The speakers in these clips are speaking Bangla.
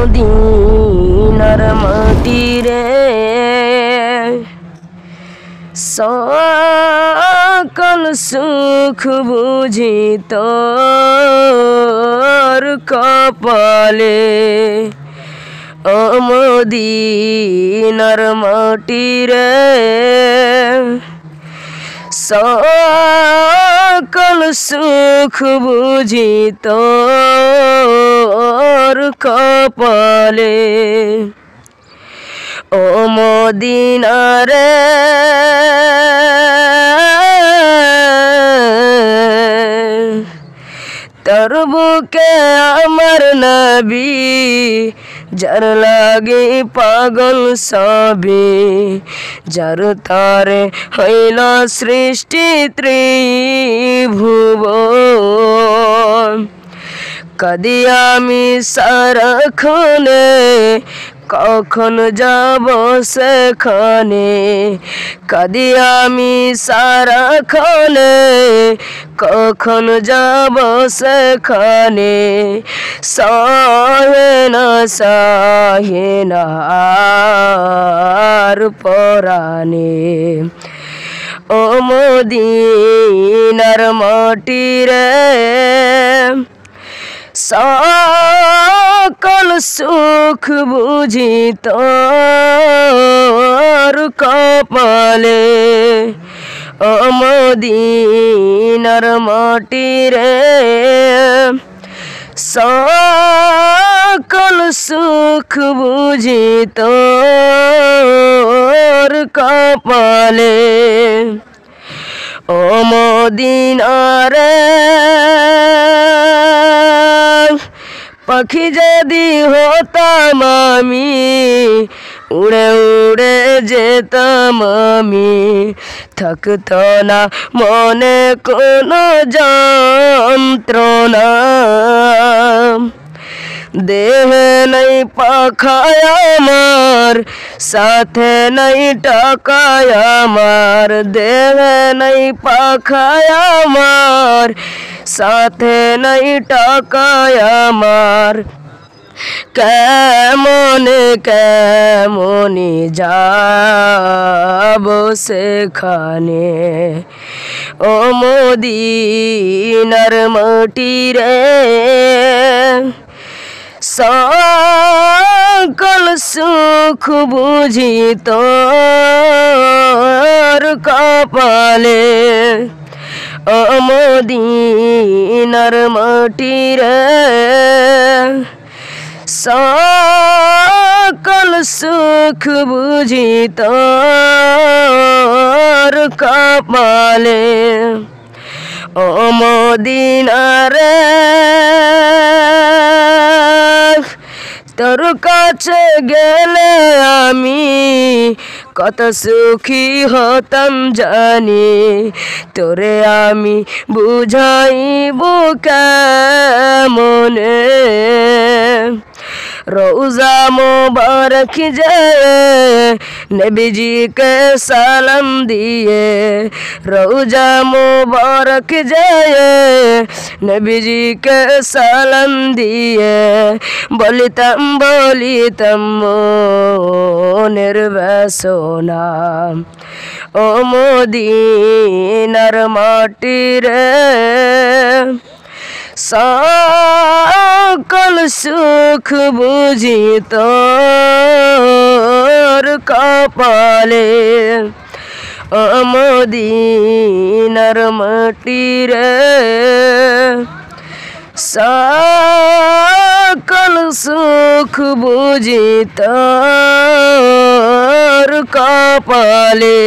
মদিনার মাটি রে সকল সুখ বুঝি তোর কপালে ও মদিনার মাটি রে সকল সুখ বুঝি তোর কপালে ও মদিনা রে তোর বুকে আমার নবী যার লাগে পাগল সবে যার তারে হইল সৃষ্টি ত্রিভুবন কদি আমি সারাক্ষণে কখন যাব সেখানে কদি আমি সারাক্ষণে কখন যাব সেখানে সহে না আর পরাণে ও মদিনার মাটি রে সকল সুখ বুঝি তোর কপালে ও মদিনার মাটি রে সকল সুখ বুঝি তোর কপালে ও মদিনা রে পাখি যদি হতাম আমি উড়ে উড়ে যেতাম আমি থাকতো না মনে কোনো যন্ত্রণা দেহে নাই পাখায় আমার সাথে নাই টাকায় আমার দেহে নাই পাখায় আমার সাথে নাই টাকায় আমার কেমনে যাব সেখানে ও মদিনার মাটি রে সকল সুখ বুঝি তোর কপালে ও মদিনার মাটি রে সকল সুখ বুঝি তোর কপালে ও মদিনা রে তোর কাছে গেলে আমি কত সুখী হতাম জানি তোরে আমি বুঝাইব কেমনে রোজা মুবারক যায় নবীজি কে সালাম দিয়ে রোজা মুবারক যায় নবীজি কে সালাম দিয়ে বলিতাম মনের বাসনা ও মদিনার মাটি রে সকল সুখ বুঝি তোর কপালে ও মদিনার মাটি রে সকল সুখ বুঝি তোর কপালে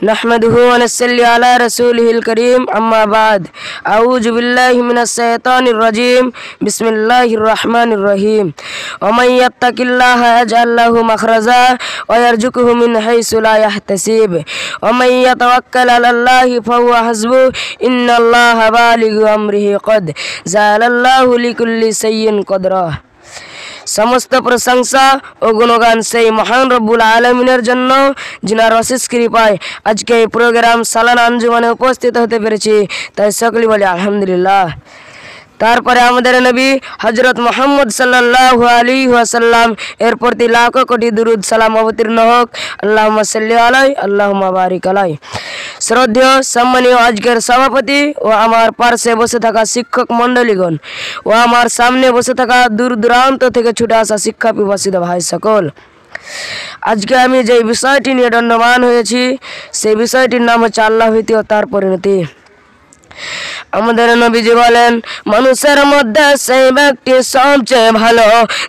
नहमदुहु व नसल्ली अला रसूलिहिल करीम अम्मा बाद अऊज़ु बिल्लाहि मिनश शैतानिर रजीम बिस्मिल्लाहिर रहमानिर रहीम व मन यत्तकिल्लाहा यजअल लहु मखरजा व यरजुकहु मिन हैसु ला यहतसिब व मन यतवक्कल अलल्लाहि फहुवा हस्बुह इन्नल्लाहा बालिगु अम्रिहि क़द ज़अलल्लाहु लिकुल्लि शैइन क़दरा। समस्त प्रशंसा और गुणगान से महान रब्बुल आलमीनेर जन्य जिनार अशेष कृपाय आज के प्रोग्राम सालाना अंजुमाने उपस्थित होते पेरेछि ताई सकलेই বলি আলহামদুলিল্লাহ। তারপরে আমাদের নবী হযরত মুহাম্মদ সাল্লাল্লাহু আলাইহি ওয়াসাল্লাম এর প্রতি লাখো কোটি দুরূদ সালাম অবতীর্ণ হোক। আল্লাহুম্মা সাল্লি আলাইহি আল্লাহুম্মা বারিক আলাইহি। শ্রদ্ধেয় সম্মানীয় আজকের সভাপতি ও আমার পাশে বসে থাকা শিক্ষক মণ্ডলীগণ ও আমার সামনে বসে থাকা দূর দূরান্ত থেকে ছুটে আসা শিক্ষা পিপাসিত ভাই সকল, আজকে আমি যে বিষয়টি নিয়ে দণ্ডমান হয়েছি সেই বিষয়টির নাম হচ্ছে আল্লাহ ভীতি ও তার পরিণতি। আমাদের নবীজি বলেন, মানুষের মধ্যে সেই ব্যক্তি সবচেয়ে ভালো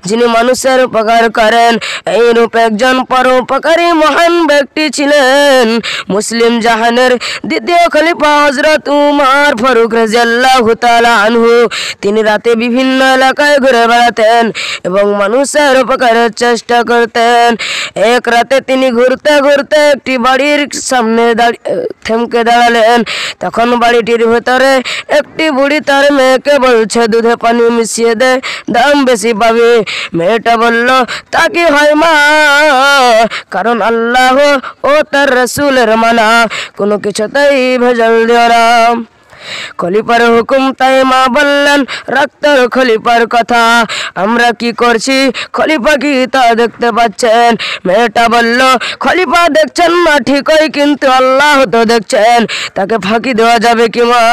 যিনি মানুষের উপকার করেন। এইরূপ একজন পরোপকারী মহান ব্যক্তি ছিলেন মুসলিম জাহানের দ্বিতীয় খলিফা হযরত উমর ফারুক রাদিয়াল্লাহু তাআলা আনহু। তিনি রাতে বিভিন্ন এলাকায় ঘুরে বেড়াতেন এবং মানুষের উপকারের চেষ্টা করতেন। এক রাতে তিনি ঘুরতে ঘুরতে একটি বাড়ির সামনে থমকে দাঁড়ালেন। তখন বাড়িটির ভেতরে একটি বুড়ি তার মেয়েকে বলছে, দুধে পানি মিশিয়ে দে, দাম বেশি পাবে। মেয়েটা বলল, তা কি হয় মা, কারণ আল্লাহ ও তার রাসূলের মানা কোনো কিছুতেই ভেজাল দিও না। খলিফার হুকুম তাই মা বললেন, রাখতার খলিফার কথা, আমরা কি করছি খলিফা কি তা দেখতে পাচ্ছেন? মেয়েটা বলল, খলিফা দেখছেন মা ঠিকই, কিন্তু আল্লাহ তো দেখছেন, তাকে ফাঁকি দেওয়া যাবে কি মা?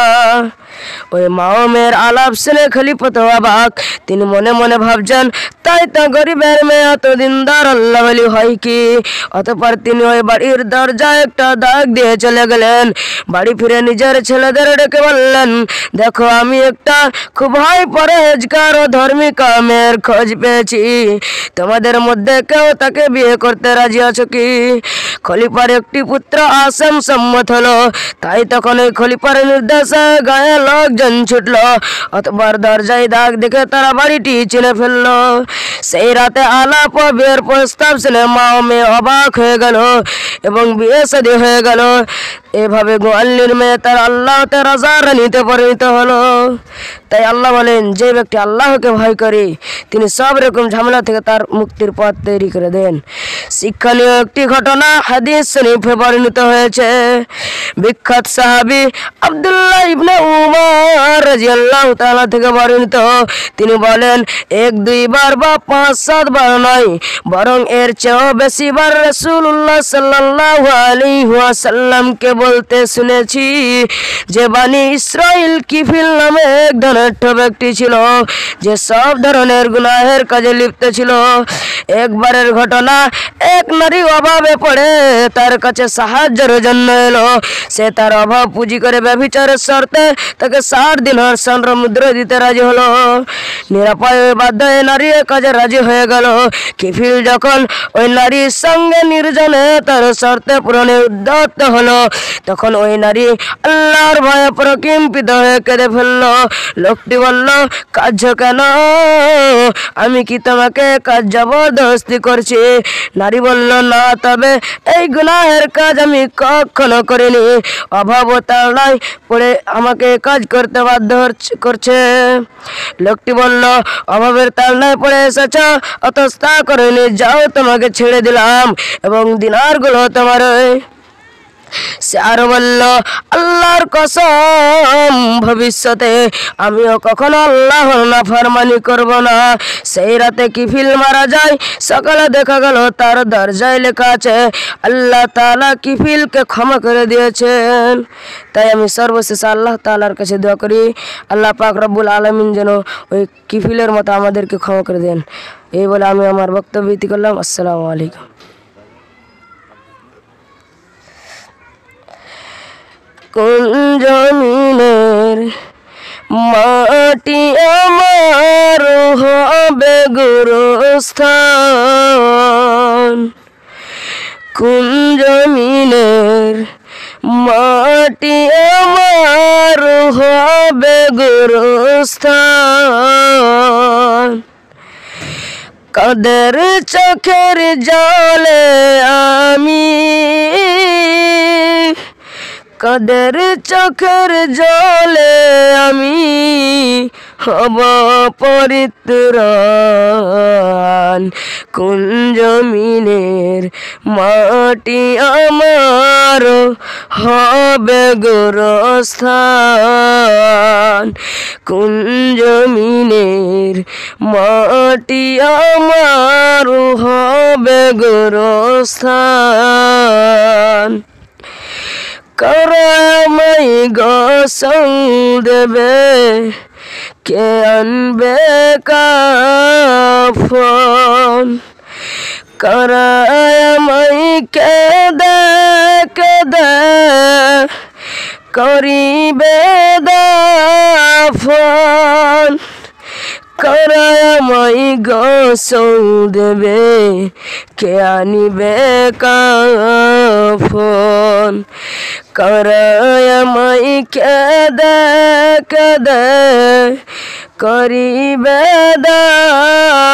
ওই মা ও মেয়ের আলাপ শুনে খলিফা তো অবাক। তিনি মনে মনে ভাবছেন, তাই তো গরিবের মেয়ে এত দিনদার আল্লাহ বলি হয় কি? অতঃপর তিনি ওই বাড়ির দরজায় একটা দাগ দিয়ে চলে গেলেন। বাড়ি ফিরে নিজের ছেলেদের ডেকে বললেন, দেখো আমি একটা খুব ভাই পরহেজগার ও ধার্মিকা মেয়ের খোঁজ পেয়েছি, তোমাদের মধ্যে কেউ তাকে বিয়ে করতে রাজি আছো কি? খলিফার একটি পুত্র আসেম সম্মত হলো। তাই তখন ওই খলিফার নির্দেশে গায়ে লোকজন ছুটলো। অতঃপর দরজায় দাগ দেখে তারা বাড়িটি চিনে ফেললো। সেই রাতে আলাপ ও বিয়ের প্রস্তাব শুনে মা ও মেয়ে অবাক হয়ে গেল এবং বিয়ে শাদী হয়ে গেল। এভাবে গোয়াল্লির মেয়ে তার আল্লাহতে রাজা রানীতে পরিণত হলো। তাই আল্লাহ বলেন, যে ব্যক্তি আল্লাহকে ভয় করে তিনি সব রকম ঝামেলা থেকে তার মুক্তির পথ তৈরি করে দেন। শিক্ষণীয় একটি ঘটনা হাদিস শরীফে বর্ণিত হয়েছে। বিখ্যাত সাহাবী আব্দুল্লাহ ইবনে উমর রাদিয়াল্লাহু তাআলা থেকে বর্ণিত, তিনি বলেন, এক দুইবার বা 5-7 বার নয়, বরং এর চেয়েও বেশি বার রাসূলুল্লাহ সাল্লাল্লাহু আলাইহি ওয়াসাল্লামকে বলতে শুনেছি যে বানি ইসরাইল কিফিল নামে এক ধনাঢ্য ব্যক্তি ছিল যে সব ধরনের গুনাহের কাজে লিপ্ত ছিল। একবারের ঘটনা, এক নারী অভাবে পড়ে তার কাছে সাহায্যের জন্য এলো। সে তার অভাব পুঁজি করে ব্যভিচারের শর্তে তাকে 60 দিনার স্বর্ণ মুদ্রা দিতে রাজি হলো। নিরাপয় বাধ্য হয়ে নারী কাজে রাজি হয়ে গেল। কিফিল যখন ওই নারীর সঙ্গে নির্জনে তার শর্তে পূরণে উদ্যত হলো, তখন ওই নারী আল্লাহর ভয়ে প্রকম্পিত হয়ে কেঁদে ফেললো। লোকটি বলল, কাঁদছো কেন? আমি কি তোমাকে কাজ জবরদস্তি করছি? নারী বলল, না, তবে এই গুনাহের কাজ আমি কখনো করিনি, অভাব ও তাড়নায় পড়ে আমাকে কাজ করতে বাধ্য করছে। লোকটি বলল, অভাবের তাড়নায় পড়ে এসেছ, অথচ তা করিনি, যাও তোমাকে ছেড়ে দিলাম এবং দিনারগুলো তোমার। সে আরো বলল, আল্লাহর কসম, ভবিষ্যতে আমিও কখনো আল্লাহর নাফরমানি করব না। সেই রাতে কিফিল মারা যায়। সকালে দেখা গেল তার দরজায় লেখা আছে, আল্লাহ তাআলা কিফিলকে ক্ষমা করে দিয়েছেন। তাই আমি সর্বশেষ আল্লাহ তাআলার কাছে দোয়া করি, আল্লাহ পাক রব্বুল আলামিন যেন ওই কিফিলের মতো আমাদেরকে ক্ষমা করে দেন। এই বলে আমি আমার বক্তব্য ইতি করলাম। আসসালামু আলাইকুম। কোন জমিনের মাটি আমার হবে গুরুস্থান? কোন জমিনের মাটি আমার হবে গুরুস্থান? কাদের চোখের জলে আমি, কাদের চোখের জলে আমি হব পরিত্রাণ। কোন জমিনের মাটি আমার হবে গোরস্থান। কোন জমিনের মাটি আমার হবে গোরস্থান। কারা আমায় গোসল দেবে, কে আনবে কাফন। কারা আমায় কেঁদে কেঁদে করিবে দাফন। কারা আমায় গোসল দেবে, কে আনিবে কাফন। কারা আমায় কেঁদে কেঁদে করিবে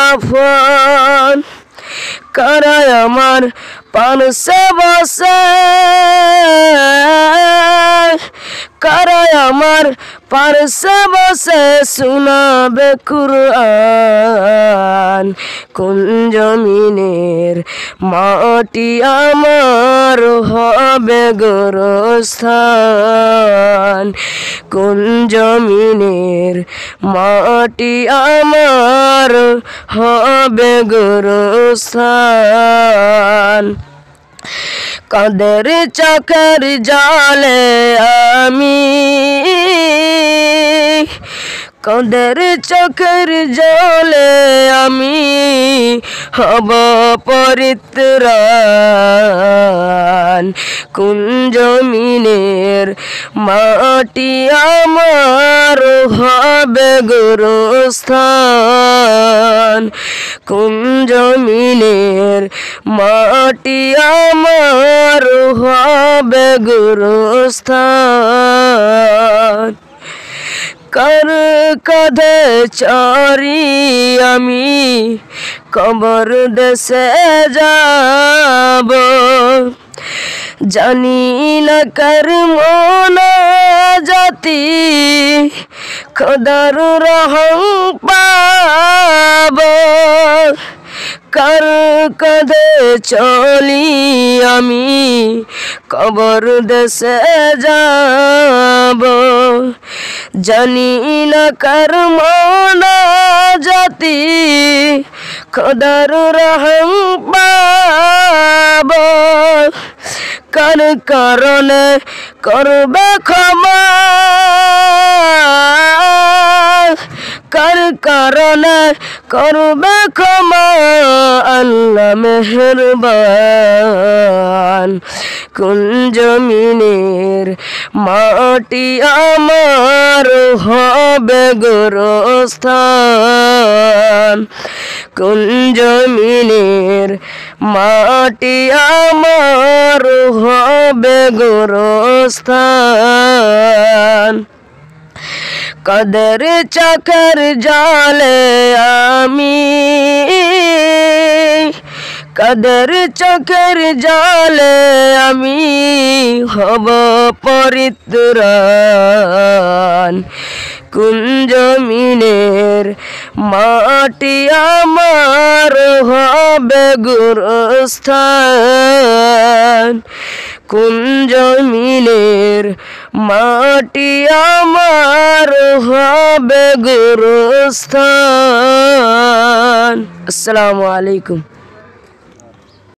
দাফন। কারা আমার পাশে বসে, কারা আমার পাশে বসে শোনাবে কুরআন। কোন জমিনের মাটি আমার হবে গোরস্থান। কোন জমিনের মাটি আমার হবে গোরস্থান। কাদের চোখের জলে আমি, কাদের চোখের জলে আমি হব পরিত্রাণ। কোন জমিনের মাটি আমার হবে গোরস্থান। কোন জমিনের মাটি আমার হবে গোরস্থান। কার কাঁধে চড়ি আমি কবর দেশে যাব। জানি না কার মোনাজাতি খোদার রহম পাব। কার কাঁধে চলি আমি কবর দেশে যাব। জানি না কার মোনাজাতি খোদার রহম পাব। কার কারণে করবে ক্ষমা, কার কারণে করবে ক্ষমা আল্লাহ মেহেরবান। কোন জমিনের মাটি আমার হবে গোরস্থান। কোন জমিনের মাটি আমার হবে গোরস্থান। কাদের চোখের জলে আমি, কাদের চোখের জলে আমি হব পরিত্রাণ। কোন জমিনের মাটি আমার হবে গোরস্থান। কোন জমিনের মাটি আমার হবে গোরস্থান। আসসালামু আলাইকুম।